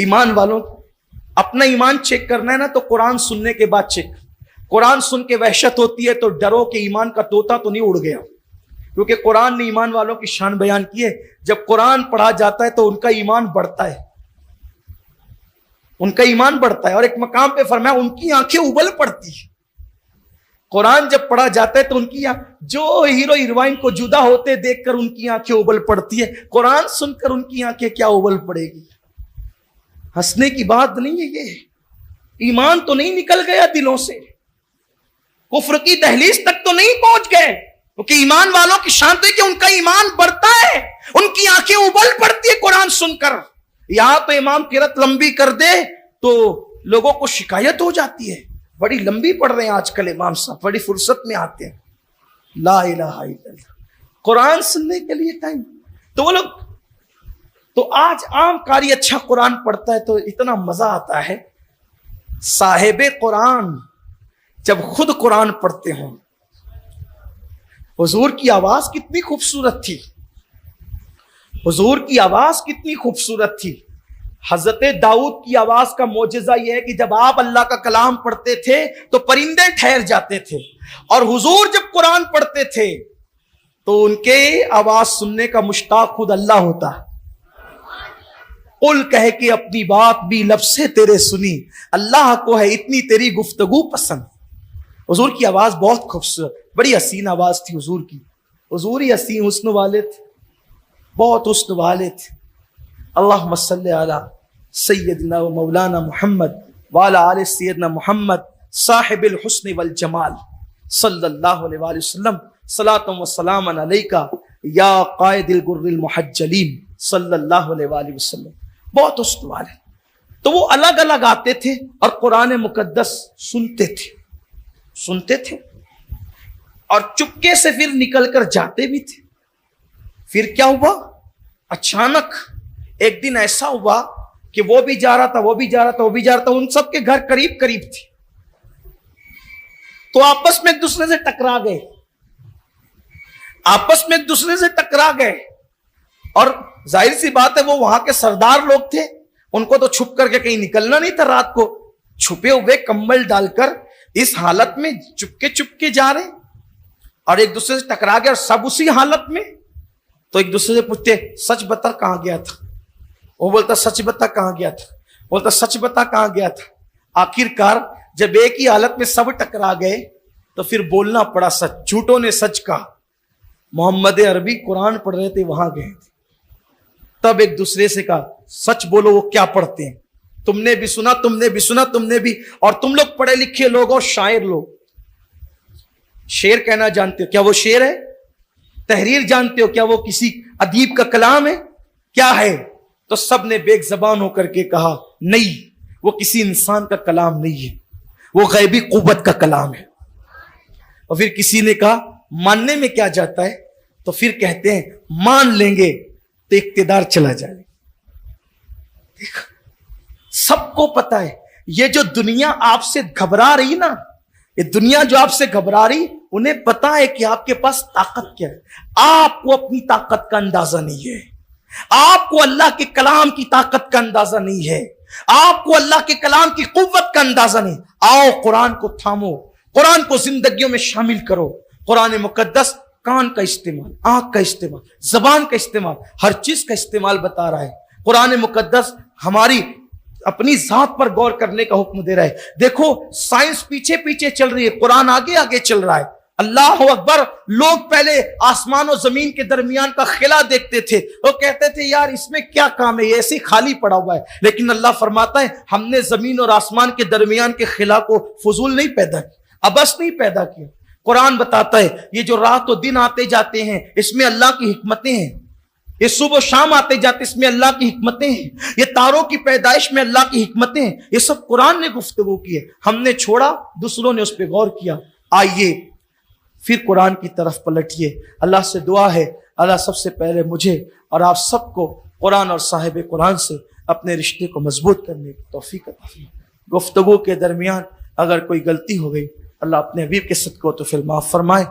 ایمان والوں اپنا ایمان چیک کرنا ہے نا تو قرآن سننے کے بعد چیک. قرآن سن کے وحشت ہوتی ہے تو ڈرو کہ ایمان کا طوطا تو نہیں اڑ گیا, کیونکہ قرآن نے ایمان والوں کی شان بیان کی ہے. جب قرآن پڑھا جاتا ہے تو ان کا ایمان بڑھتا ہے, ان کا ایمان بڑھتا ہے. اور ایک مقام پہ فرمایا ان کی آنکھیں ابل پڑتی ہیں. قرآن جب پڑھا جاتا ہے تو ان کی جو ہیرو ہیروئن کو جدا ہوتے دیکھ کر ان کی آنکھیں ابل پڑتی ہے, قرآن سن کر ان کی آنکھیں کیا ابل پڑے گی. ہنسنے کی بات نہیں ہے یہ. ایمان تو نہیں نکل گیا دلوں سے, کفر کی دہلیز تک تو نہیں پہنچ گئے, کیونکہ ایمان والوں کی شان تو ہے کہ ان کا ایمان بڑھتا ہے, ان کی آنکھیں ابل پڑتی ہے قرآن سن کر. یہاں تو امام قرات لمبی کر دے تو لوگوں کو شکایت ہو جاتی ہے, بڑی لمبی پڑھ رہے ہیں آج کل امام صاحب, بڑی فرصت میں آتے ہیں. لا الہ الا اللہ, قرآن سننے کے لیے ٹائم. تو وہ لوگ تو آج عام قاری اچھا قرآن پڑھتا ہے تو اتنا مزہ آتا ہے. صاحب قرآن جب خود قرآن پڑھتے ہوں, حضور کی آواز کتنی خوبصورت تھی, حضور کی آواز کتنی خوبصورت تھی. حضرت داؤد کی آواز کا معجزہ یہ ہے کہ جب آپ اللہ کا کلام پڑھتے تھے تو پرندے ٹھہر جاتے تھے, اور حضور جب قرآن پڑھتے تھے تو ان کے آواز سننے کا مشتاق خود اللہ ہوتا. قل کہہ کے اپنی بات بھی لب سے تیرے سنی, اللہ کو ہے اتنی تیری گفتگو پسند. حضور کی آواز بہت خوبصورت, بڑی حسین آواز تھی حضور کی. حضور ہی حسین حسن والے تھے, بہت حسن والے تھے. اللہم صلی علی سیدنا و مولانا محمد وعلی آل سیدنا محمد صاحب الحسن والجمال صلی اللہ علیہ وآلہ وسلم. صلاۃ و سلام علیکہ یا قائد الغر المحجلین صلی اللہ علیہ وآلہ وسلم. بہت حسن والے. تو وہ الگ الگ آتے تھے اور قرآن مقدس سنتے تھے اور چپکے سے پھر نکل کر جاتے بھی تھے. پھر کیا ہوا, اچانک ایک دن ایسا ہوا کہ وہ بھی جا رہا تھا, وہ بھی جا رہا تھا, وہ بھی جا رہا تھا. ان سب کے گھر قریب قریب تھے, تو آپس میں ایک دوسرے سے ٹکرا گئے, آپس میں ایک دوسرے سے ٹکرا گئے. اور ظاہر سی بات ہے وہ وہاں کے سردار لوگ تھے, ان کو تو چھپ کر کے کہیں نکلنا نہیں تھا. رات کو چھپے ہوئے کمبل ڈال کر اس حالت میں چپکے جا رہے اور ایک دوسرے سے ٹکرا گئے, اور سب اسی حالت میں. تو ایک دوسرے سے پوچھتے سچ بتا کہاں گیا تھا, وہ بولتا سچ بتا کہاں گیا تھا, بولتا سچ بتا کہاں گیا تھا. آخر کار جب ایک ہی حالت میں سب ٹکرا گئے تو پھر بولنا پڑا سچ. جھوٹوں نے سچ کہا. محمد عربی قرآن پڑھ رہے تھے, وہاں گئے تھے. تب ایک دوسرے سے کہا سچ بولو وہ کیا پڑھتے ہیں, تم نے بھی سنا, تم نے بھی سنا, تم نے بھی. اور تم لوگ پڑھے لکھے لوگ اور شاعر لوگ, شعر کہنا جانتے ہو, کیا وہ شعر ہے؟ تحریر جانتے ہو, کیا وہ کسی ادیب کا کلام ہے؟ کیا ہے؟ تو سب نے بیک زبان ہو کر کے کہا نہیں, وہ کسی انسان کا کلام نہیں ہے, وہ غیبی قوت کا کلام ہے. اور پھر کسی نے کہا ماننے میں کیا جاتا ہے, تو پھر کہتے ہیں مان لیں گے تو اقتدار چلا جائے. سب کو پتا ہے یہ جو دنیا آپ سے گھبرا رہی نا, یہ دنیا جو آپ سے گھبرا رہی, انہیں پتا ہے کہ آپ کے پاس طاقت کیا ہے. آپ کو اپنی طاقت کا اندازہ نہیں ہے, آپ کو اللہ کے کلام کی طاقت کا اندازہ نہیں ہے, آپ کو اللہ کے کلام کی قوت کا اندازہ نہیں. آؤ قرآن کو تھامو, قرآن کو زندگیوں میں شامل کرو. قرآن مقدس کان کا استعمال, آنکھ کا استعمال, زبان کا استعمال, ہر چیز کا استعمال بتا رہا ہے. قرآن مقدس ہماری اپنی ذات پر غور کرنے کا حکم دے رہا ہے. دیکھو سائنس پیچھے پیچھے چل رہی ہے, قرآن آگے آگے چل رہا ہے. اللہ اکبر. لوگ پہلے آسمان و زمین کے درمیان کا خلا دیکھتے تھے, وہ کہتے تھے یار اس میں کیا کام ہے, یہ ایسے خالی پڑا ہوا ہے. لیکن اللہ فرماتا ہے ہم نے زمین اور آسمان کے درمیان کے خلا کو فضول نہیں پیدا کیا, ابس نہیں پیدا کیا. قرآن بتاتا ہے یہ جو رات و دن آتے جاتے ہیں اس میں اللہ کی حکمتیں ہیں, یہ صبح و شام آتے جاتے اس میں اللہ کی حکمتیں ہیں, یہ تاروں کی پیدائش میں اللہ کی حکمتیں ہیں. یہ سب قرآن نے گفتگو کی ہے, ہم نے چھوڑا, دوسروں نے اس پہ غور کیا. آئیے پھر قرآن کی طرف پلٹیے. اللہ سے دعا ہے اللہ سب سے پہلے مجھے اور آپ سب کو قرآن اور صاحب قرآن سے اپنے رشتے کو مضبوط کرنے کی توفیق عطا فرمائے. گفتگو کے درمیان اگر کوئی غلطی ہو گئی اللہ اپنے حبیب کے صدقے تو پھر معاف فرمائے.